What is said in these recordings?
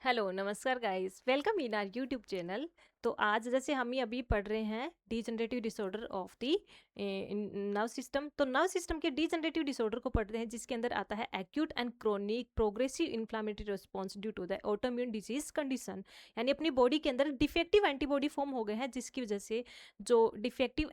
Hello नमस्कार guys, welcome in our YouTube channel. तो आज जैसे हम ही अभी पढ़ रहे हैं degenerative disorder of the nerve system. तो नर्व सिस्टम के डीजनरेटिव डिसऑर्डर को पढ़ रहे हैं, जिसके अंदर आता है acute and chronic progressive inflammatory response due to the autoimmune disease condition. यानी अपनी बॉडी के अंदर डिफेक्टिव एंटीबॉडी फॉर्म हो गए हैं, जिसकी वजह से जो डिफेक्टिव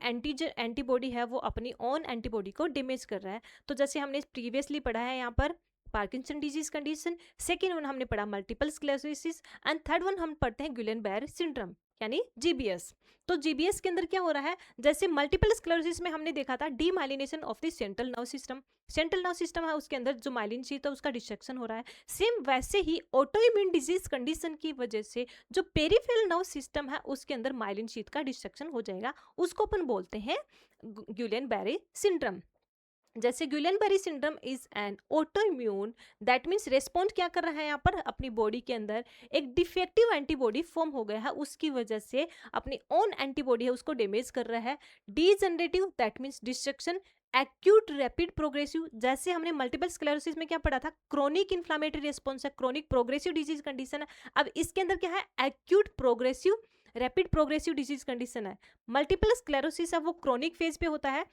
एंटीबॉडी है वो अपनी ओन एंटीबॉडी को डैमेज कर रहा है। तो जैसे हमने प्रीवियसली पढ़ा है यहाँ पर Parkinson disease condition, second one हमने पढ़ा multiple sclerosis and third one हम पढ़ते हैं गुइलेन-बेयर सिंड्रोम यानी जीबीएस। तो जीबीएस के अंदर क्या हो रहा है, जैसे मल्टीपल स्क्लेरोसिस में हमने देखा था demyelination of the central nerve system. Central nerve system है, उसके अंदर जो माइलिन शीथ है उसका डिस्ट्रक्शन हो रहा है। सेम वैसे ही ऑटोइम्यून डिजीज कंडीशन की वजह से जो पेरिफेरल नर्व सिस्टम है उसके अंदर माइलिन शीथ का डिस्ट्रक्शन हो जाएगा। उसको अपन बोलते हैं गुइलेन-बेरी सिंड्रोम। जैसे Guillain-berry syndrome is an autoimmune, that means respond क्या कर रहा है यहाँ पर, अपनी बॉडी के अंदर एक डिफेक्टिव एंटीबॉडी फॉर्म हो गया है, उसकी वजह से अपनी ओन एंटीबॉडी है उसको डैमेज कर रहा है। Degenerative that means destruction. Acute rapid progressive, जैसे हमने मल्टीपल स्क्लेरोसिस में क्या पढ़ा था, क्रोनिक इन्फ्लामेटरी रिस्पॉन्स है, क्रोनिक प्रोग्रेसिव डिजीज कंडीशन है। अब इसके अंदर क्या है, acute progressive rapid progressive disease condition है। मल्टीपल स्क्लेरोसिस है वो क्रोनिक फेज पे होता है,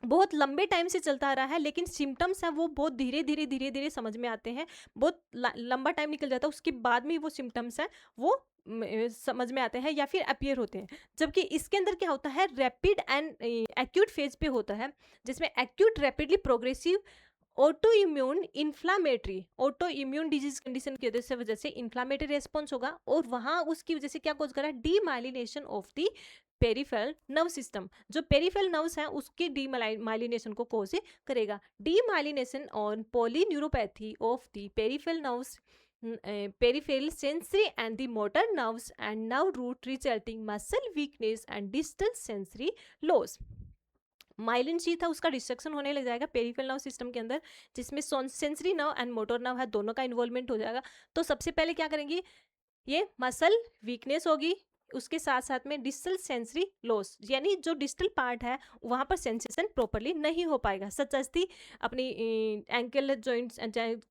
बहुत लंबे टाइम से चलता आ रहा है, लेकिन सिम्टम्स हैं वो बहुत धीरे धीरे समझ में आते हैं। बहुत लंबा टाइम निकल जाता है, उसके बाद में वो सिम्टम्स हैं वो समझ में आते हैं या फिर अपीयर होते हैं। जबकि इसके अंदर क्या होता है, रैपिड एंड एक्यूट फेज पे होता है, जिसमें acute rapidly progressive auto immune disease condition की वजह से इन्फ्लामेटरी रेस्पॉन्स होगा, और वहां उसकी वजह से क्या कॉज कर रहा है, demyelination of the peripheral nerve system. जो पेरिफेरल नर्व्स हैं उसकी डीमाइलिनेशन को कॉज करेगा। Demyelination on polyneuropathy of the peripheral nerves, peripheral sensory and the motor nerves and nerve root resulting muscle weakness and distal sensory loss। Myelin sheath है उसका destruction होने लग जाएगा पेरिफेरल नर्व सिस्टम के अंदर, जिसमें sensory nerve and motor nerve है, दोनों का इन्वॉल्वमेंट हो जाएगा। तो सबसे पहले क्या करेंगे, ये मसल वीकनेस होगी, उसके साथ साथ में डिस्टल सेंसरी लॉस, यानी जो डिस्टल पार्ट है वहां पर सेंसेशन प्रॉपरली नहीं हो पाएगा, सच एज दी अपनी एंकल जॉइंट्स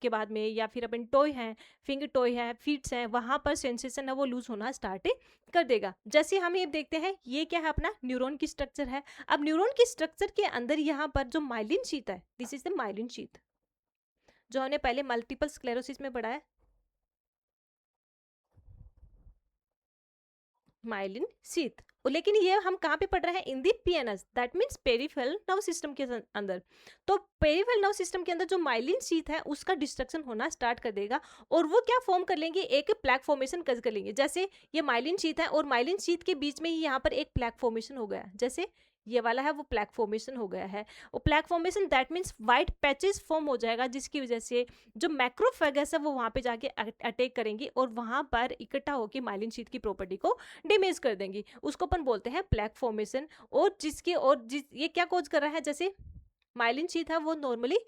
के बाद में, या फिर अपन टॉय है, फिंगर टॉय है, फीट्स है, वहां पर सेंसेशन है वो लूज होना स्टार्ट कर देगा। जैसे हम ये देखते हैं, ये क्या है, अपना न्यूरॉन की स्ट्रक्चर है। अब न्यूरॉन की स्ट्रक्चर के अंदर यहाँ पर जो माइलिन शीथ है, this is the myelin sheath, जो हमने पहले मल्टीपल स्क्लेरोसिस में पढ़ा है, माइलिन शीथ। लेकिन ये हम कहाँ पे पढ़ रहे हैं, in the PNS, that means peripheral nerve system के अंदर। तो पेरिफेरल नर्व सिस्टम के अंदर जो माइलिन शीथ है उसका डिस्ट्रक्शन होना स्टार्ट कर देगा, और वो क्या फॉर्म कर लेंगे, एक प्लैक फॉर्मेशन कर लेंगे। जैसे ये माइलिन शीथ है और माइलिन शीथ के बीच में ही यहाँ पर एक प्लैक फॉर्मेशन हो गया, जैसे ये वाला है वो प्लैक फॉर्मेशन हो गया है। वो plaque formation that means white patches form हो जाएगा, जिसकी वजह से जो मैक्रोफेगस है वो वहाँ पे जाके अटैक करेंगी और वहाँ पर इकट्ठा होकर माइलिन शीथ की प्रॉपर्टी को डैमेज कर देंगी। उसको अपन बोलते हैं प्लैक फॉर्मेशन। और ये क्या कॉज कर रहा है, जैसे माइलिन शीथ है वो नॉर्मली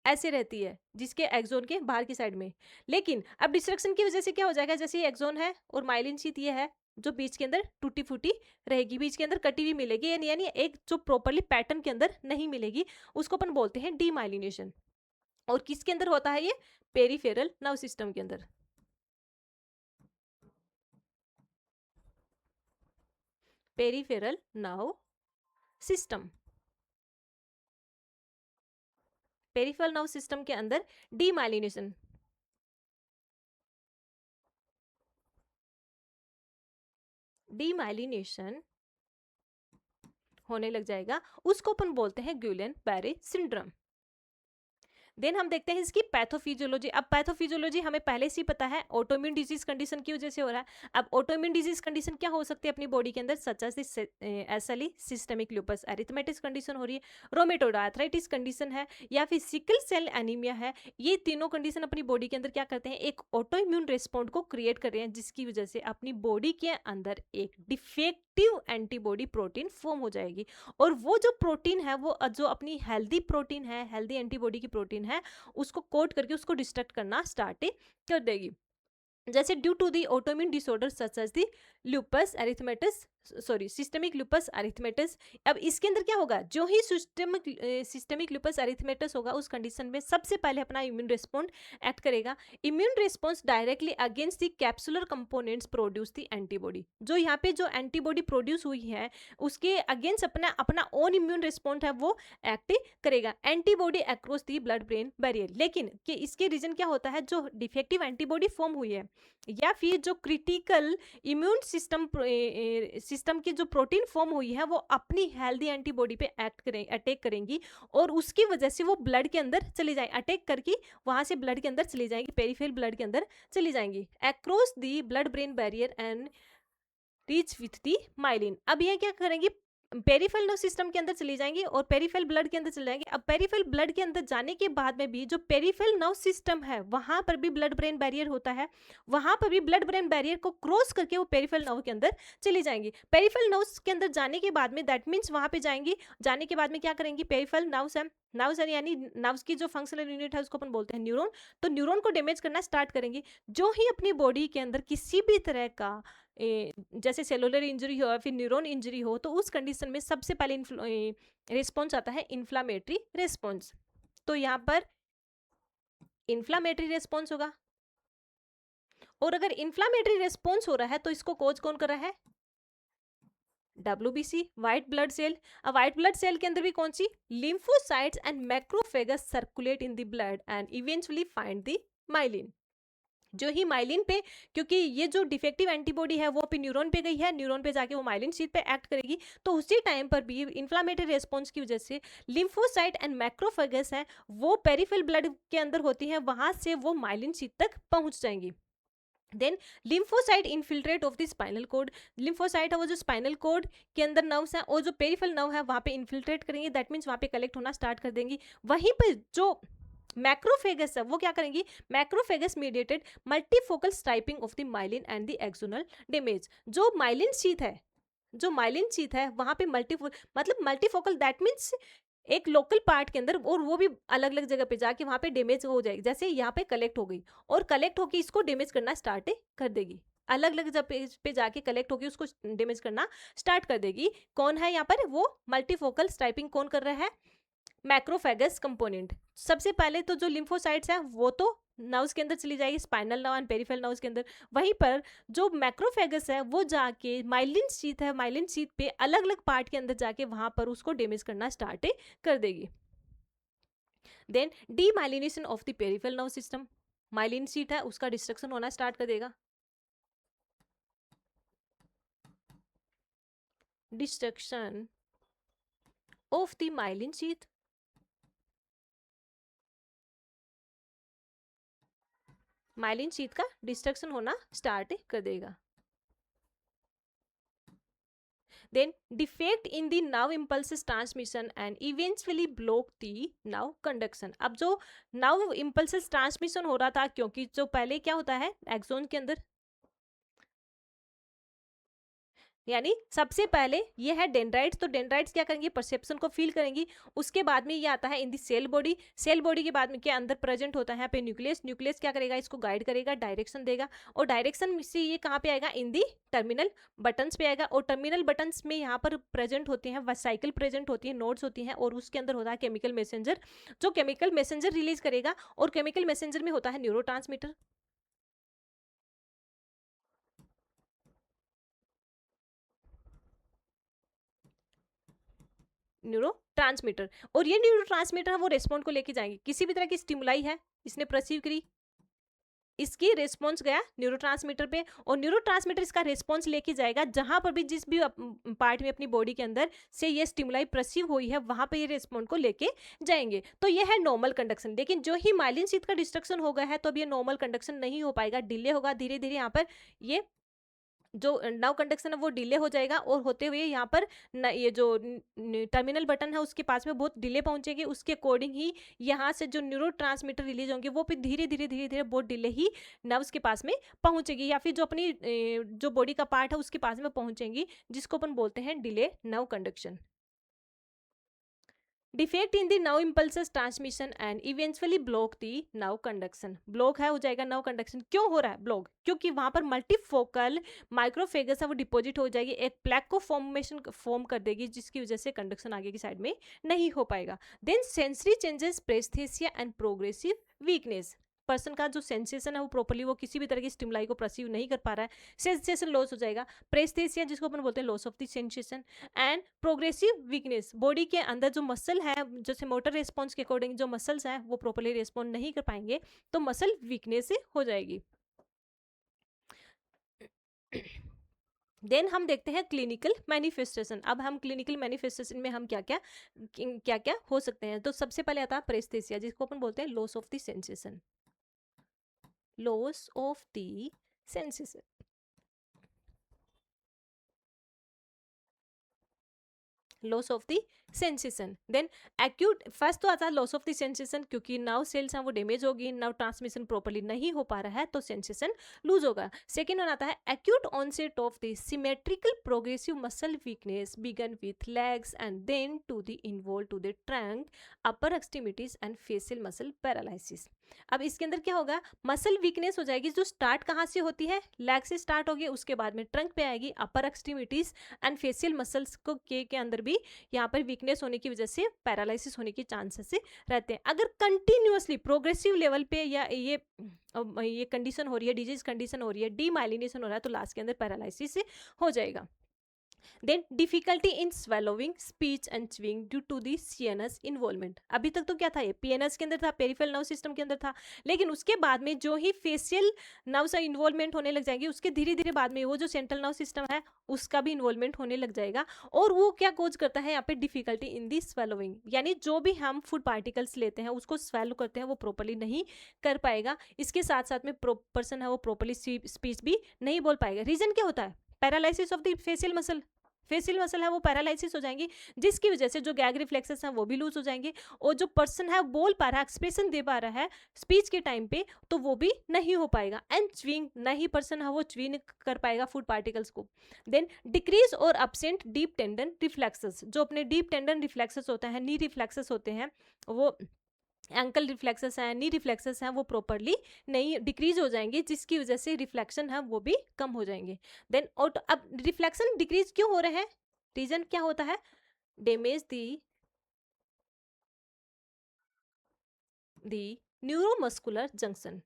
ऐसे रहती है जिसके एक्सोन के बाहर की साइड में, लेकिन अब डिस्ट्रक्शन की वजह से क्या हो जाएगा, जैसे ये एक्सोन है और माइलिन शीथ ये है, जो बीच के अंदर टूटी फूटी रहेगी, बीच के अंदर कटी हुई मिलेगी, यानी एक जो प्रॉपरली पैटर्न के अंदर नहीं मिलेगी, उसको अपन बोलते हैं डीमाइलिनेशन। और किसके अंदर होता है ये, पेरिफेरल नर्व सिस्टम के अंदर। Peripheral nerve system, peripheral nerve system के अंदर डीमाइलिनेशन, डीमाइलिनेशन होने लग जाएगा, उसको अपन बोलते हैं गुइलेन-बेरी सिंड्रोम। देन हम देखते हैं इसकी पैथोफिजियोलॉजी। अब पैथोफिजियोलॉजी हमें पहले से ही पता है, ऑटोइम्यून डिजीज कंडीशन की वजह से हो रहा है। अब ऑटोइम्यून डिजीज कंडीशन क्या हो सकती है अपनी बॉडी के अंदर, such as SLE, systemic lupus erythematosus condition हो रही है, रोमेटोइड आर्थराइटिस कंडीशन है, या फिर सिकल सेल एनीमिया है। ये तीनों कंडीशन अपनी बॉडी के अंदर क्या करते हैं, एक ऑटोइम्यून रिस्पॉन्ड को क्रिएट कर रहे हैं, जिसकी वजह से अपनी बॉडी के अंदर एक डिफेक्टिव एंटीबॉडी प्रोटीन फॉर्म हो जाएगी, और वो जो प्रोटीन है वो जो अपनी हेल्दी प्रोटीन है, हेल्दी एंटीबॉडी की प्रोटीन है, उसको कोट करके उसको डिस्ट्रक्ट करना स्टार्ट कर देगी। जैसे due to the autoimmune disorder such as the lupus erythematosus sorry systemic lupus erythematosus. अब इसके अंदर क्या होगा, जो ही सिस्टमिक लूपस अरिथमेटस होगा उस कंडीशन में सबसे पहले अपना इम्यून रिस्पॉन्ड एक्ट करेगा। Immune response directly against the capsular components produce the antibody. जो यहाँ पे जो एंटीबॉडी प्रोड्यूस हुई है उसके अगेंस्ट अपना अपना ओन इम्यून रिस्पॉन्स है वो एक्ट करेगा, antibody across the blood brain barrier. लेकिन कि इसके रीजन क्या होता है, जो डिफेक्टिव एंटीबॉडी फॉर्म हुई है या फिर जो क्रिटिकल इम्यून सिस्टम की जो प्रोटीन फॉर्म हुई है वो अपनी हेल्दी एंटीबॉडी पे अटैक करेंगी और उसकी वजह से वो ब्लड के अंदर चली जाए, अटैक करके वहां से ब्लड के अंदर चली जाएंगी, पेरिफेरल ब्लड के अंदर चली जाएंगी across the blood brain barrier and reach with the myelin. अब ये क्या करेंगी, पेरिफेरल नर्व सिस्टम के अंदर चली जाएंगी और पेरिफेरल ब्लड के अंदर चले जाएंगे। अब पेरिफेरल ब्लड के अंदर जाने के बाद में भी जो पेरिफेरल नर्व सिस्टम है वहां पर भी ब्लड ब्रेन बैरियर होता है, वहां पर भी ब्लड ब्रेन बैरियर को क्रॉस करके वो पेरिफेरल नर्व के अंदर चली जाएंगी। पेरिफेरल नर्व के अंदर जाने के बाद में दैट मीन्स वहां पे जाएंगी, जाने के बाद में क्या करेंगी, पेरिफेरल नर्व्स यानी नर्व्स की जो फंक्शनल यूनिट है उसको अपन बोलते हैं न्यूरॉन, तो न्यूरॉन को डैमेज करना स्टार्ट करेंगे। जो ही अपनी बॉडी के अंदर किसी भी तरह का जैसे सेलुलर इंजरी हो या फिर न्यूरॉन इंजरी हो तो उस कंडीशन में सबसे पहले रिस्पॉन्स आता है इन्फ्लामेटरी रिस्पॉन्स। तो यहाँ पर इन्फ्लामेटरी रिस्पॉन्स होगा और अगर इन्फ्लामेटरी रिस्पॉन्स हो रहा है तो इसको कोज कौन कर रहा है, WBC व्हाइट ब्लड सेल। अब व्हाइट ब्लड सेल के अंदर भी कौन सी, lymphocytes and macrophages circulate in the blood and eventually find the myelin. जो ही माइलिन पे, क्योंकि ये जो डिफेक्टिव एंटीबॉडी है वो पे न्यूरॉन पे गई है, न्यूरॉन पे जाके वो माइलिन शीट पे एक्ट करेगी, तो उसी टाइम पर भी इन्फ्लामेटरी रेस्पॉन्स की वजह से लिम्फोसाइट एंड मैक्रोफेगस है वो पेरिफेरल ब्लड के अंदर होती है, वहां से वो माइलिन शीट तक पहुंच जाएंगी। Then lymphocyte infiltrate of the spinal cord, lymphocyte है वो जो स्पाइनल कोड के अंदर नर्व्स हैं और जो पेरिफेरल नर्व है वहां पे इन्फिल्ट्रेट करेंगे, दैट मीन्स वहां पे कलेक्ट होना स्टार्ट कर देंगी। वहीं पर जो मैक्रोफेगस है वो क्या करेंगी, macrophages mediated multifocal striping of the myelin and the axonal damage. जो माइलिन शीथ है, जो माइलिन शीथ है वहां पे मल्टीफोकल दैट मीन्स एक लोकल पार्ट के अंदर, और वो भी अलग अलग जगह पे जाके वहां पे डैमेज हो जाएगी। जैसे यहाँ पे कलेक्ट हो गई और कलेक्ट होके इसको डैमेज करना स्टार्ट कर देगी, अलग अलग जगह पे जाके कलेक्ट होगी उसको डैमेज करना स्टार्ट कर देगी। कौन है यहाँ पर, वो मल्टीफोकल स्ट्राइपिंग कौन कर रहा है, मैक्रोफेगस कंपोनेंट। सबसे पहले तो जो लिम्फोसाइट्स है वो तो नर्व्स के अंदर चली जाएगी, spinal nerve and peripheral nerves के अंदर। वहीं पर जो मैक्रोफेगस है वो जाके माइलिन शीथ है, माइलिन शीथ पे अलग अलग पार्ट के अंदर जाके वहां पर उसको डैमेज करना स्टार्ट कर देगी। Then demyelination of the peripheral nerve system, myelin sheath है उसका डिस्ट्रक्शन होना स्टार्ट कर देगा, destruction of the myelin sheath, myelin sheath का डिस्ट्रक्शन होना स्टार्ट कर देगा। Then defect in the nerve impulses transmission and eventually block the nerve conduction। अब जो nerve impulses transmission हो रहा था, क्योंकि जो पहले क्या होता है एक्सोन के अंदर, यानी सबसे पहले ये है डेंड्राइट्स, तो डेंड्राइट्स क्या करेंगे, परसेप्शन को फील करेंगी। उसके बाद में ये आता है इन दी सेल बॉडी, सेल बॉडी के बाद में क्या अंदर प्रेजेंट होता है यहाँ पे न्यूक्लियस, न्यूक्लियस क्या करेगा, इसको गाइड करेगा, डायरेक्शन देगा, और डायरेक्शन से ये कहाँ पे आएगा, इन दी टर्मिनल बटन्स पे आएगा। और टर्मिनल बटन्स में यहाँ पर प्रेजेंट होते हैं वेसाइकल प्रेजेंट होती है, नोड्स होती हैं, और उसके अंदर होता है केमिकल मैसेंजर, जो केमिकल मैसेंजर रिलीज करेगा, और केमिकल मैसेंजर में होता है न्यूरोट्रांसमीटर, न्यूरोट्रांसमीटर। और ये न्यूरोट्रांसमीटर है वो रेस्पॉन्ड को लेके जाएंगे, किसी भी तरह की स्टिमुलाई है इसने परसीव करी, इसकी रेस्पॉन्स गया न्यूरोट्रांसमीटर पे, और न्यूरोट्रांसमीटर इसका रेस्पॉन्स लेके जाएगा जहां पर भी जिस भी पार्ट में अपनी बॉडी के अंदर से ये स्टिमुलाई परसीव हुई है वहां पे ये रेस्पॉन्ड को लेके जाएंगे। तो ये है नॉर्मल कंडक्शन। लेकिन जो ही माइलिन शीथ का डिस्ट्रक्शन हो गया है तो अब ये नॉर्मल कंडक्शन नहीं हो पाएगा, डिले होगा, धीरे धीरे यहाँ पर ये जो नर्व कंडक्शन है वो डिले हो जाएगा, और होते हुए यहाँ पर ये जो टर्मिनल बटन है उसके पास में बहुत डिले पहुंचेगी, उसके अकॉर्डिंग ही यहाँ से जो न्यूरोट्रांसमीटर रिलीज होंगे वो फिर धीरे धीरे धीरे धीरे बहुत डिले ही नर्व्स के पास में पहुंचेगी, या फिर जो अपनी जो बॉडी का पार्ट है उसके पास में पहुंचेंगी, जिसको अपन बोलते हैं delay nerve conduction. Defect in the nerve impulses transmission and eventually block the nerve conduction. Block है हो जाएगा नर्व कंडक्शन। क्यों हो रहा है ब्लॉक? क्योंकि वहां पर मल्टीफोकल माइक्रोफेगस है वो डिपॉजिट हो जाएगी, एक प्लेक को फॉर्म कर देगी, जिसकी वजह से कंडक्शन आगे की साइड में नहीं हो पाएगा। Then sensory changes, paresthesia and progressive weakness. Person का जो सेंसेशन है वो प्रॉपर्ली वो किसी भी तरह की स्टिमुलाई को परसीव नहीं कर पा रहा है, सेंसेशन लॉस हो जाएगा। प्रेस्थेसिया जिसको अपन बोलते हैं loss of the sensation, and progressive weakness, body के अंदर जो मसल है, जैसे मोटर रिस्पॉन्स के अकॉर्डिंग जो मसल्स हैं वो प्रॉपर्ली रिस्पॉन्ड नहीं कर पाएंगे, तो मसल वीकनेस से हो जाएगी। देन हम देखते हैं क्लिनिकल मैनिफेस्टेशन। अब हम क्लिनिकल मैनिफेस्टेशन में हम क्या क्या हो सकते हैं। तो सबसे पहले आता है प्रेस्थेसिया, जिसको अपन बोलते हैं loss of the sensation, loss of the sensation. Loss of the sensation. Then acute, first तो आता है लॉस ऑफ द सेंसेशन, क्योंकि नर्व सेल्स हैं वो डैमेज होगी, नर्व ट्रांसमिशन प्रॉपर्ली नहीं हो पा रहा है, तो सेंसेशन लूज होगा। सेकेंड वन आता है acute onset of the symmetrical progressive muscle weakness begin with legs and then to the involve to the trunk, upper extremities and facial muscle paralysis. अब इसके अंदर क्या होगा, मसल वीकनेस हो जाएगी, जो स्टार्ट कहाँ से होती है, लेग से स्टार्ट होगी, उसके बाद में ट्रंक पे आएगी, अपर एक्सट्रीमिटीज एंड फेशियल मसल्स को के अंदर भी यहाँ पर वीकनेस होने की वजह से पैरालिसिस होने के चांसेस रहते हैं। अगर कंटिन्यूअसली प्रोग्रेसिव लेवल पे या ये कंडीशन हो रही है, डिजीज कंडीशन हो रही है, डीमाइलिनेशन हो रहा है, तो लास्ट के अंदर पैरालिसिस हो जाएगा। Then difficulty in swallowing speech and chewing due to the CNS involvement. अभी तक तो क्या था, ये पीएनएस के अंदर था, पेरिफेरल नर्व सिस्टम के अंदर था, लेकिन उसके बाद में जो ही फेशियल नर्व से इन्वॉल्वमेंट होने लग जाएगी, उसके धीरे धीरे बाद में वो जो सेंट्रल नर्व सिस्टम है उसका भी इन्वॉल्वमेंट होने लग जाएगा, और वो क्या कोज करता है यहाँ पे डिफिकल्टी इन दी स्वेलोइंग, यानी जो भी हम फूड पार्टिकल्स लेते हैं उसको स्वेलो करते हैं वो प्रॉपर्ली नहीं कर पाएगा। इसके साथ साथ में पर्सन है वो प्रॉपर्ली स्पीच भी नहीं बोल पाएगा। रीजन क्या होता है, paralysis of the facial muscle, facial muscle है वो पैरालिसिस हो जाएंगी, जिसकी वजह से जो गैग रिफ्लेक्सेस हैं वो भी लूज हो जाएंगे, और जो पर्सन है बोल पा रहा है, एक्सप्रेशन दे पा रहा है स्पीच के टाइम पे, तो वो भी नहीं हो पाएगा। एंड च्विंग, नहीं पर्सन है वो च्विंग कर पाएगा फूड पार्टिकल्स को। देन डिक्रीज और अब्सेंट डीप टेंडन रिफ्लेक्सेस, जो अपने डीप टेंडन रिफ्लेक्सेस होता है, नी रिफ्लेक्सेस होते हैं, वो एंकल रिफ्लेक्सेस हैं, नी रिफ्लेक्सेस हैं, वो प्रॉपरली नहीं डिक्रीज हो जाएंगे, जिसकी वजह से रिफ्लेक्शन है वो भी कम हो जाएंगे। देन और अब रिफ्लेक्शन डिक्रीज क्यों हो रहे हैं, रीजन क्या होता है, डैमेज दी न्यूरोमस्कुलर जंक्शन।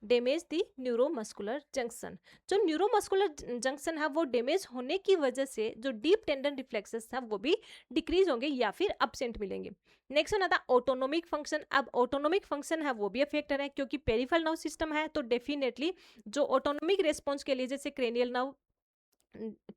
डैमेज दी न्यूरोमस्कुलर जंक्शन। जो न्यूरोमस्कुलर जंक्शन है वो डैमेज होने की वजह से जो डीप टेंडन रिफ्लेक्सेस है वो भी डिक्रीज होंगे या फिर अब्सेंट मिलेंगे। नेक्स्ट वन आता है ऑटोनोमिक फंक्शन। अब ऑटोनोमिक फंक्शन है वो भी अफेक्टेड है, क्योंकि पेरिफेरल नर्व सिस्टम है, तो डेफिनेटली जो ऑटोनोमिक रेस्पॉन्स के लिए, जैसे क्रेनियल नर्व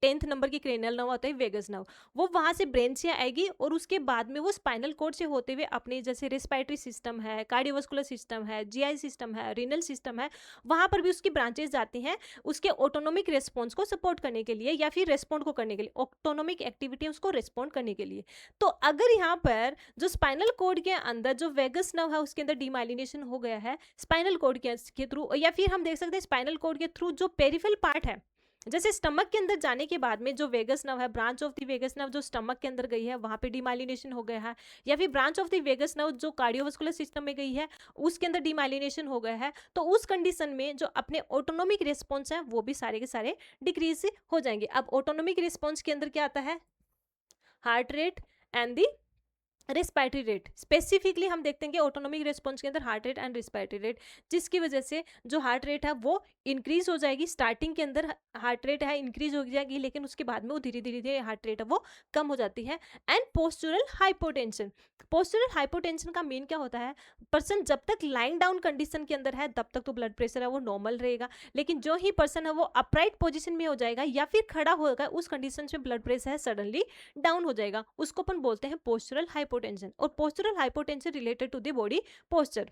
10th नंबर की क्रेनियल नर्व होता है वेगस नर्व, वो वहां से ब्रेन से आएगी, और उसके बाद में वो स्पाइनल कोड से होते हुए अपने जैसे रेस्पिरेटरी सिस्टम है, कार्डियोवास्कुलर सिस्टम है, जीआई सिस्टम है, रीनल सिस्टम है, वहां पर भी उसकी ब्रांचेस जाती हैं उसके ऑटोनोमिक रेस्पॉन्स को सपोर्ट करने के लिए, या फिर रेस्पॉन्ड को करने के लिए, ऑटोनोमिक एक्टिविटी उसको रेस्पॉन्ड करने के लिए। तो अगर यहाँ पर जो स्पाइनल कोड के अंदर जो वेगस नर्व है उसके अंदर डीमाइलिनेशन हो गया है स्पाइनल कोड के थ्रू, या फिर हम देख सकते हैं स्पाइनल कोड के थ्रू जो पेरिफेरल पार्ट है, जैसे स्टमक के अंदर जाने के बाद में जो वेगस नर्व है, branch of the vagus nerve जो स्टमक के अंदर गई है वहां पे डीमाइलिनेशन हो गया है, या फिर branch of the vagus nerve जो कार्डियोवास्कुलर सिस्टम में गई है उसके अंदर डीमाइलिनेशन हो गया है, तो उस कंडीशन में जो अपने ऑटोनोमिक रिस्पॉन्स है वो भी सारे के सारे डिक्रीज हो जाएंगे। अब ऑटोनोमिक रिस्पॉन्स के अंदर क्या आता है, heart rate and the respiratory rate. Specifically हम देखते हैं कि ऑटोनोमिक रिस्पॉन्स के अंदर heart rate and respiratory rate, जिसकी वजह से जो हार्ट रेट है वो इंक्रीज हो जाएगी। स्टार्टिंग के अंदर हार्ट रेट है इंक्रीज हो जाएगी, लेकिन उसके बाद में वो धीरे धीरे हार्ट रेट है वो कम हो जाती है। And postural hypotension. Postural hypotension का मेन क्या होता है, पर्सन जब तक लाइंग डाउन कंडीशन के अंदर है तब तक तो ब्लड प्रेशर है वो नॉर्मल रहेगा, लेकिन जो ही पर्सन है वो अपराइट पोजिशन में हो जाएगा या फिर खड़ा होगा, उस कंडीशन में ब्लड प्रेशर है सडनली डाउन हो जाएगा, उसको अपन बोलते हैं पोस्चरल हाइपोटेंशन। और postural hypotension related to the body posture.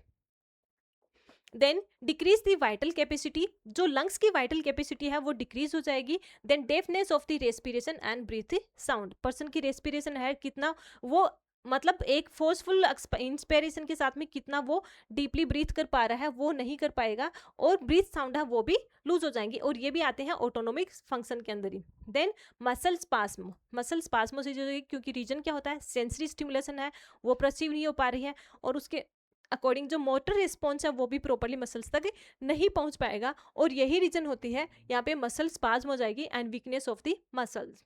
Then decrease the vital capacity, जो लंग्स की वाइटल कैपेसिटी है वो डिक्रीज हो जाएगी। Then deafness of the respiration and breath sound, person की रेस्पिरेशन है कितना वो मतलब एक फोर्सफुल इंस्पिरेशन के साथ में कितना वो डीपली ब्रीथ कर पा रहा है वो नहीं कर पाएगा, और ब्रीथ साउंड है वो भी लूज हो जाएंगी, और ये भी आते हैं ऑटोनोमिक फंक्शन के अंदर ही। देन मसल स्पास्म, मसल स्पास्मो से जो क्योंकि रीजन क्या होता है, सेंसरी स्टिमुलेशन है वो परसीव नहीं हो पा रही है, और उसके अकॉर्डिंग जो मोटर रिस्पॉन्स है वो भी प्रॉपरली मसल्स तक नहीं पहुंच पाएगा, और यही रीजन होती है यहाँ पे मसल स्पाज्म हो जाएगी and weakness of the muscles.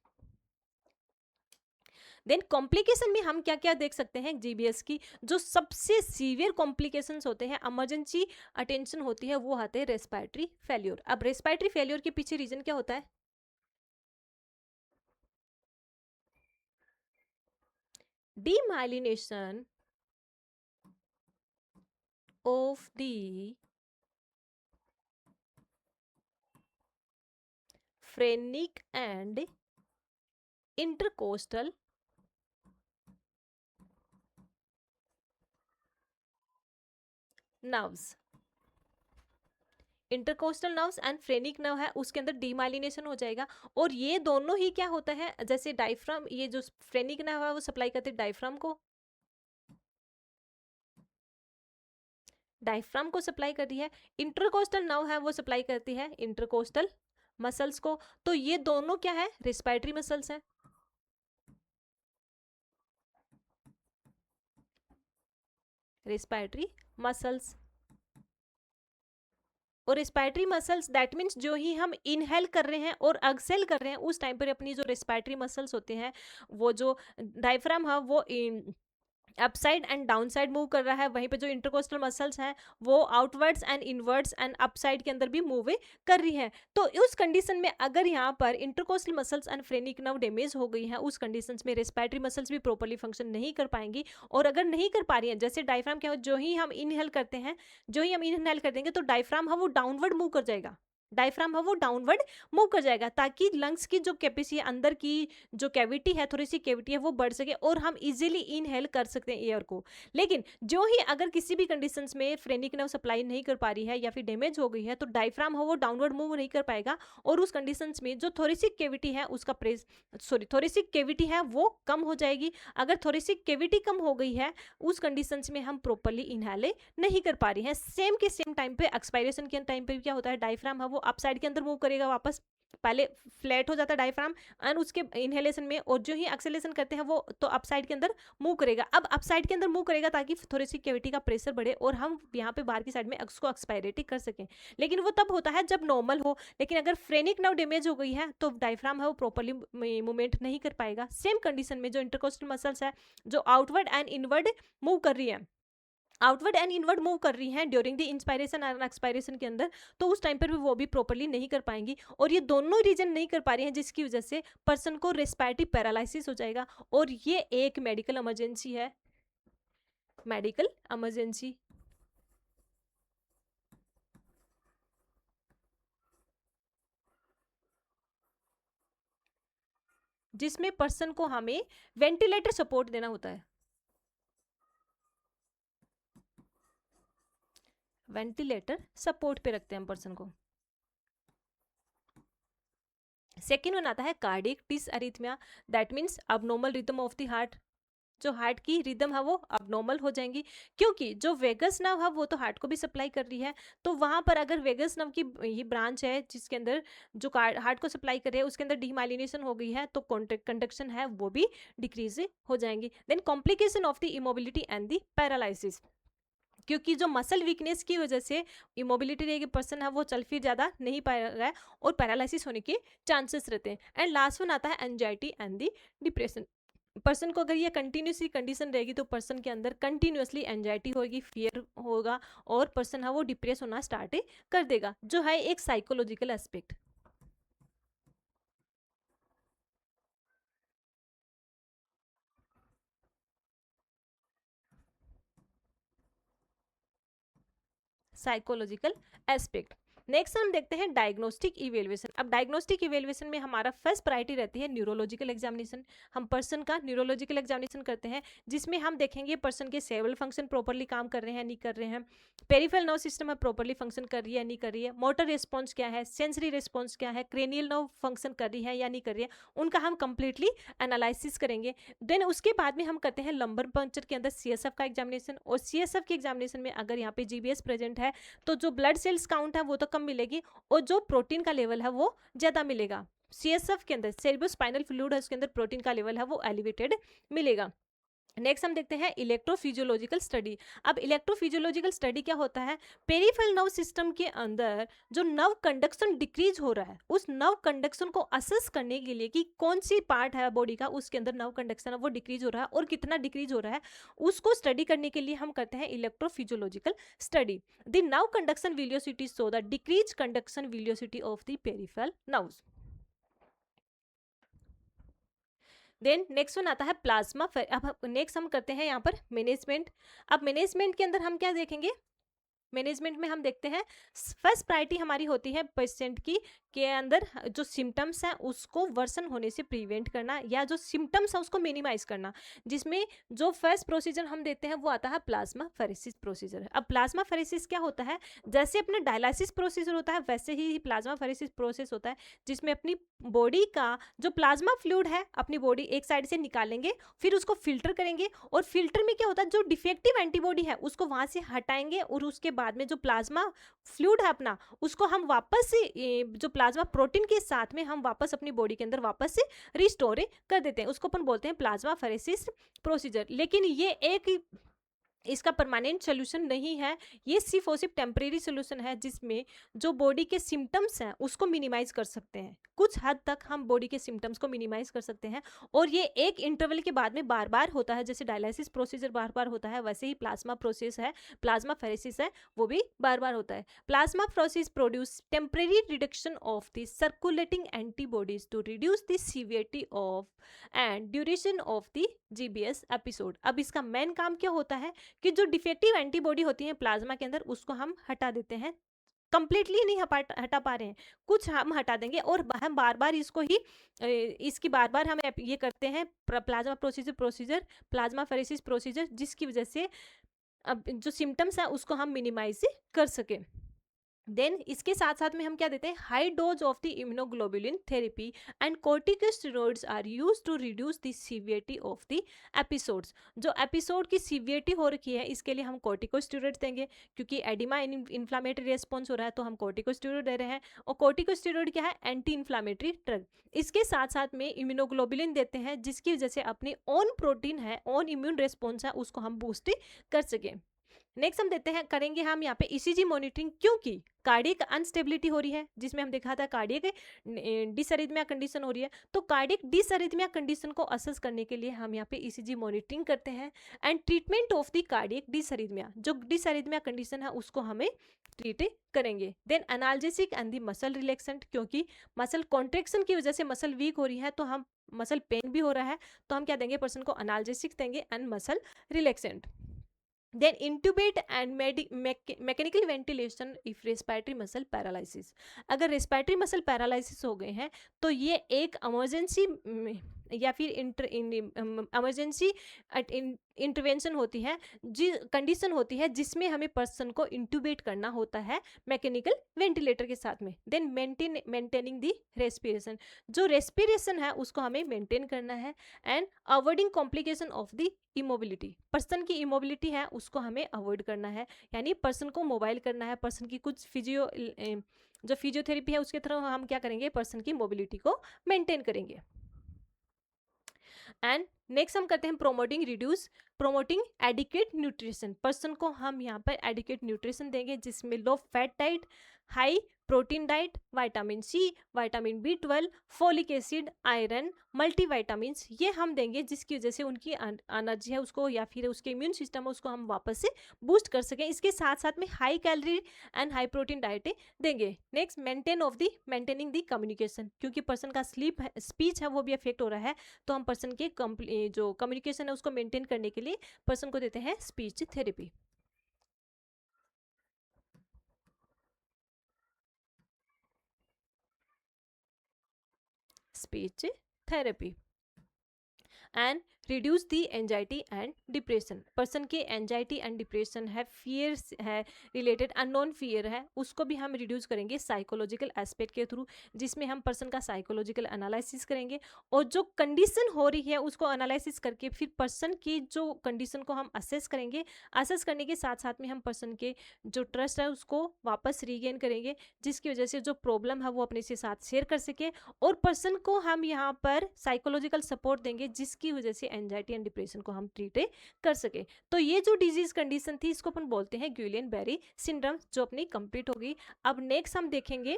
Then complication में हम क्या क्या देख सकते हैं जीबीएस की, जो सबसे सीवियर कॉम्प्लिकेशंस होते हैं, इमरजेंसी अटेंशन होती है, वो आते हैं रेस्पिरेटरी फेल्योर। अब रेस्पिरेटरी फेल्योर के पीछे रीजन क्या होता है, demyelination of the phrenic and intercostal nerves. Intercostal nerves and phrenic nerve है उसके अंदर डीमाइलिनेशन हो जाएगा, और ये दोनों ही क्या होता है, जैसे डायफ्राम, ये जो फ्रेनिक नर्व है वो सप्लाई करते हैं डायफ्राम को, डायफ्राम को सप्लाई कर रही है, इंटरकोस्टल नर्व है वो सप्लाई करती है इंटरकोस्टल मसल्स को। तो ये दोनों क्या है, रिस्पिरेटरी मसल्स हैं, रिस्पिरेटरी मसल्स। और रिस्पिरेटरी मसल्स दैट मीन्स जो ही हम इनहेल कर रहे हैं और एक्सहेल कर रहे हैं उस टाइम पर अपनी जो रिस्पिरेटरी मसल्स होते हैं, वो जो डायफ्राम है वो upside and down side move कर रहा है, वहीं पे जो इंटरकोस्टल मसल्स हैं वो outwards and inwards and upside के अंदर भी मूव कर रही हैं। तो उस कंडीशन में अगर यहाँ पर intercostal muscles and phrenic nerve damage हो गई है, उस कंडीशन में रेस्पिरेटरी मसल्स भी प्रॉपर्ली फंक्शन नहीं कर पाएंगी, और अगर नहीं कर पा रही है, जैसे डायफ्राम क्या हो, जो ही हम इनहेल करते हैं, जो ही हम इनहेल कर देंगे तो डायफ्राम है वो डाउनवर्ड मूव कर जाएगा, डायफ्राम है वो डाउनवर्ड मूव कर जाएगा, ताकि लंग्स की जो कैपेसिटी, अंदर की जो कैविटी है, थोड़ी सी कैविटी है वो बढ़ सके और हम इजीली इनहेल कर सकते हैं एयर को। लेकिन जो ही अगर किसी भी कंडीशंस में फ्रेनिक नर्व सप्लाई नहीं कर पा रही है या फिर डैमेज हो गई है, तो डायफ्राम है वो डाउनवर्ड मूव नहीं कर पाएगा, और उस कंडीशंस में जो थोरेसिक कैविटी है उसका प्रेस थोरेसिक कैविटी है वो कम हो जाएगी। अगर थोरेसिक कैविटी कम हो गई है उस कंडीशंस में हम प्रॉपरली इनहेल नहीं कर पा रही हैं। सेम के सेम टाइम पे एक्सपायरेशन के टाइम पे क्या होता है, डायफ्राम है वो अप साइड के अंदर मूव करेगा वापस, पहले फ्लैट हो जाता है डायफ्राम एंड उसके इनहेलेशन में, और जो ही एक्सेलेशन करते हैं वो तो अपसाइड के अंदर मूव करेगा। अब अपसाइड के अंदर मूव करेगा ताकि थोड़ी सी कैविटी का प्रेशर बढ़े और हम यहाँ पे बाहर की साइड में उसको एक्सपायरेटी कर सकें, लेकिन वो तब होता है जब नॉर्मल हो। लेकिन अगर फ्रेनिक नर्व डैमेज हो गई है तो डायफ्राम है वो प्रॉपरली मूवमेंट नहीं कर पाएगा। सेम कंडीशन में जो इंटरकोस्टल मसल्स है जो आउटवर्ड एंड इनवर्ड मूव कर रही है, आउटवर्ड एंड इनवर्ड मूव कर रही हैं during the inspiration and expiration के अंदर, तो उस टाइम पर भी वो भी प्रॉपरली नहीं कर पाएंगी, और ये दोनों रीजन नहीं कर पा रही हैं जिसकी वजह से पर्सन को रेस्पिरेटरी पैरालिसिस हो जाएगा, और ये एक मेडिकल इमरजेंसी है, मेडिकल इमरजेंसी। जिसमें पर्सन को हमें वेंटिलेटर सपोर्ट देना होता है, वेंटिलेटर सपोर्ट पे रखते हैं हम पर्सन को। सेकेंड वन आता है cardiac dysrhythmia, that means abnormal rhythm of the heart, जो हार्ट की रिदम है वो अबनॉर्मल हो जाएंगी, क्योंकि जो वेगस नर्व है वो तो हार्ट को भी सप्लाई कर रही है, तो वहां पर अगर वेगस नर्व की ये ब्रांच है जिसके अंदर जो हार्ट को सप्लाई कर रही है उसके अंदर डीमाइलिनेशन हो गई है, तो कंडक्शन है वो भी डिक्रीज हो जाएंगी। Then complication of the immobility and the paralysis, क्योंकि जो मसल वीकनेस की वजह से इमोबिलिटी पर्सन है वो चल फिर ज़्यादा नहीं पा रहा है और पैरालिसिस होने के चांसेस रहते हैं। एंड लास्ट वन आता है anxiety and the depression, person को अगर ये कंटिन्यूसली कंडीशन रहेगी तो पर्सन के अंदर कंटिन्यूसली एंजाइटी होगी, फियर होगा, और पर्सन है वो डिप्रेस होना स्टार्ट कर देगा, जो है एक psychological aspect. Psychological aspect. Next हम देखते हैं डायग्नोस्टिक इवेल्युएशन। अब डायग्नोस्टिक इवेल्युएशन में हमारा फर्स्ट प्रायोरिटी रहती है न्यूरोलॉजिकल एग्जामिनेशन। हम पर्सन का न्यूरोलॉजिकल एग्जामिनेशन करते हैं, जिसमें हम देखेंगे पर्सन के सेरेब्रल फंक्शन प्रॉपरली काम कर रहे हैं नहीं कर रहे हैं, peripheral nerve system properly function कर रही है नहीं कर रही है, मोटर रिस्पॉन्स क्या है, सेंसरी रिस्पॉन्स क्या है, क्रेनियल नर्व फंक्शन कर रही है या नहीं कर रही है, उनका हम कंप्लीटली एनालिसिस करेंगे। देन उसके बाद में हम करते हैं लंबर पंक्चर के अंदर सीएसएफ का एग्जामिनेशन, और सीएसएफ के एग्जामिनेशन में अगर यहाँ पे जीबीएस प्रेजेंट है तो जो ब्लड सेल्स काउंट है वो तो कम मिलेगी, और जो प्रोटीन का लेवल है वो ज़्यादा मिलेगा। सीएसएफ के अंदर सेरेब्रोस्पाइनल फ्लूइड है, उसके अंदर प्रोटीन का लेवल है वो एलिवेटेड मिलेगा। नेक्स्ट हम देखते हैं इलेक्ट्रोफिजियोलॉजिकल स्टडी। अब इलेक्ट्रोफिजियोलॉजिकल स्टडी क्या होता है, पेरिफेरल नर्व सिस्टम के अंदर जो नर्व कंडक्शन डिक्रीज हो रहा है, उस नर्व कंडक्शन को असेस करने के लिए कि कौन सी पार्ट है बॉडी का उसके अंदर नर्व कंडक्शन है वो डिक्रीज हो रहा है और कितना डिक्रीज हो रहा है, उसको स्टडी करने के लिए हम करते हैं electrophysiological study. The nerve conduction velocity show the decrease conduction velocity of the peripheral nerves. Then next one आता है प्लाज्मा। अब नेक्स्ट हम करते हैं यहाँ पर मैनेजमेंट। अब मैनेजमेंट के अंदर हम क्या देखेंगे, मैनेजमेंट में हम देखते हैं फर्स्ट प्रायोरिटी हमारी होती है पेशेंट की के अंदर जो सिम्टम्स हैं उसको वर्सन होने से प्रिवेंट करना, या जो सिम्टम्स हैं उसको मिनिमाइज करना, जिसमें जो फर्स्ट प्रोसीजर हम देते हैं वो आता है प्लाज्मा फेरेसिस प्रोसीजर। अब प्लाज्मा फेरेसिस क्या होता है, जैसे अपना डायलिसिस प्रोसीजर होता है वैसे ही प्लाज्मा फेरेसिस प्रोसेस होता है, जिसमें अपनी बॉडी का जो प्लाज्मा फ्लूइड है अपनी बॉडी एक साइड से निकालेंगे, फिर उसको फिल्टर करेंगे, और फिल्टर में क्या होता है जो डिफेक्टिव एंटीबॉडी है उसको वहां से हटाएंगे, और उसके बाद में जो प्लाज्मा फ्लूइड है अपना उसको हम वापस से जो प्लाज्मा प्रोटीन के साथ में हम वापस अपनी बॉडी के अंदर वापस से रिस्टोर कर देते हैं, उसको अपन बोलते हैं प्लाज्मा फेरेसिस प्रोसीजर। लेकिन ये एक इसका परमानेंट सोल्यूशन नहीं है, ये सिर्फ और सिर्फ टेम्परेरी सोल्यूशन है, जिसमें जो बॉडी के सिम्टम्स हैं उसको मिनिमाइज कर सकते हैं, कुछ हद तक हम बॉडी के सिम्टम्स को मिनिमाइज कर सकते हैं, और ये एक इंटरवल के बाद में बार बार होता है। जैसे डायलिसिस प्रोसीजर बार बार होता है वैसे ही प्लाज्मा प्रोसेस है, प्लाज्मा फेरेसिस है वो भी बार बार होता है। Plasma process produce temporary reduction of the circulating antibodies to reduce the severity of and duration of the GBS episode. अब इसका मेन काम क्या होता है कि जो डिफेक्टिव एंटीबॉडी होती है प्लाज्मा के अंदर उसको हम हटा देते हैं, कंप्लीटली नहीं हटा पा रहे हैं, कुछ हम हटा देंगे, और हम बार बार इसको ही इसकी बार बार हम ये करते हैं plasma procedure plasma pheresis procedure, जिसकी वजह से अब जो सिम्टम्स है उसको हम मिनिमाइज कर सकें। देन इसके साथ साथ में हम क्या देते हैं, high dose of the immunoglobulin therapy and corticosteroids are used to reduce the severity of the episodes. जो एपिसोड की सीवियरिटी हो रखी है इसके लिए हम कॉर्टिकोस्टेरॉइड्स देंगे, क्योंकि एडिमा इन्फ्लामेटरी रेस्पॉन्स हो रहा है तो हम कॉर्टिकोस्टेरॉइड दे रहे हैं, और कॉर्टिकोस्टेरॉइड क्या है, एंटी इन्फ्लामेटरी ड्रग। इसके साथ साथ में इम्यूनोग्लोबुलिन देते हैं, जिसकी वजह से अपनी ओन प्रोटीन है, ओन इम्यून रेस्पॉन्स है उसको हम बूस्ट कर सकें। नेक्स्ट हम देते हैं करेंगे हम यहाँ पे ईसीजी मॉनिटरिंग, क्योंकि कार्डियक अनस्टेबिलिटी हो रही है, जिसमें हम देखा था कार्डियक डिसअरिथमिया कंडीशन हो रही है, तो कार्डियक डिसअरिथमिया कंडीशन को असेस करने के लिए हम यहाँ पे ईसीजी मॉनिटरिंग करते हैं। And treatment of the cardiac dysrhythmia, जो डिसअरिथमिया कंडीशन है उसको हमें ट्रीट करेंगे। Then analgesic and the muscle relaxant, क्योंकि मसल कॉन्ट्रेक्शन की वजह से मसल वीक हो रही है तो हम मसल पेन भी हो रहा है तो हम क्या देंगे, पर्सन को एनाल्जेसिक देंगे and muscle relaxant. Then intubate and mechanical ventilation if respiratory muscle paralysis। अगर respiratory muscle paralysis हो गए हैं तो ये एक emergency या फिर emergency इंटरवेंशन होती है, जी कंडीशन होती है जिसमें हमें पर्सन को इंटूबेट करना होता है मैकेनिकल वेंटिलेटर के साथ में। देन मेंटेनिंग दी रेस्पिरेशन, जो रेस्पिरेशन है उसको हमें मेंटेन करना है, and avoiding complication of the immobility, person की इमोबिलिटी है उसको हमें अवॉइड करना है, यानी पर्सन को मोबाइल करना है, पर्सन की कुछ जो फिजियोथेरेपी है उसके थ्रू हम क्या करेंगे, पर्सन की मोबिलिटी को मेंटेन करेंगे। एंड नेक्स्ट हम करते हैं प्रोमोटिंग एडिक्वेट न्यूट्रिशन। पर्सन को हम यहाँ पर एडिक्वेट न्यूट्रिशन देंगे, जिसमें low fat diet, high protein diet, vitamin C, vitamin B12, folic acid, iron, multivitamins, ये हम देंगे, जिसकी वजह से उनकी एनर्जी है उसको या फिर उसके इम्यून सिस्टम है उसको हम वापस से बूस्ट कर सकें। इसके साथ साथ में high calorie and high protein डाइटें देंगे। नेक्स्ट मेंटेनिंग दी कम्युनिकेशन, क्योंकि पर्सन का स्पीच है वो भी अफेक्ट हो रहा है, तो हम पर्सन के जो कम्युनिकेशन है उसको मेंटेन करने के लिए पर्सन को देते हैं speech therapy. speech therapy and reduce the anxiety and depression. Person के एंजाइटी एंड डिप्रेशन है, फियर्स है रिलेटेड, अननोन फियर है, उसको भी हम रिड्यूस करेंगे साइकोलॉजिकल एस्पेक्ट के थ्रू, जिसमें हम पर्सन का साइकोलॉजिकल एनालिसिस करेंगे और जो कंडीशन हो रही है उसको एनालिसिस करके फिर पर्सन की जो कंडीशन को हम असेस करेंगे। असेस करने के साथ साथ में हम पर्सन के जो ट्रस्ट है उसको वापस रीगेन करेंगे, जिसकी वजह से जो प्रॉब्लम है वो अपने से साथ शेयर कर सके और पर्सन को हम यहाँ पर साइकोलॉजिकल सपोर्ट देंगे, जिसकी वजह से एंजाइटी एंड डिप्रेशन को हम ट्रीट कर सके। तो ये जो डिजीज कंडीशन थी इसको अपन बोलते हैं गुइलियन बेरी सिंड्रोम, जो अपनी कंप्लीट होगी। अब नेक्स्ट हम देखेंगे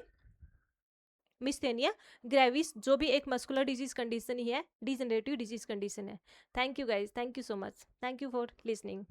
मिस्थेनिया ग्रेविस, जो भी एक मस्कुलर डिजीज कंडीशन ही है, डिजेनरेटिव डिजीज कंडीशन है। Thank you guys, thank you so much, thank you for listening.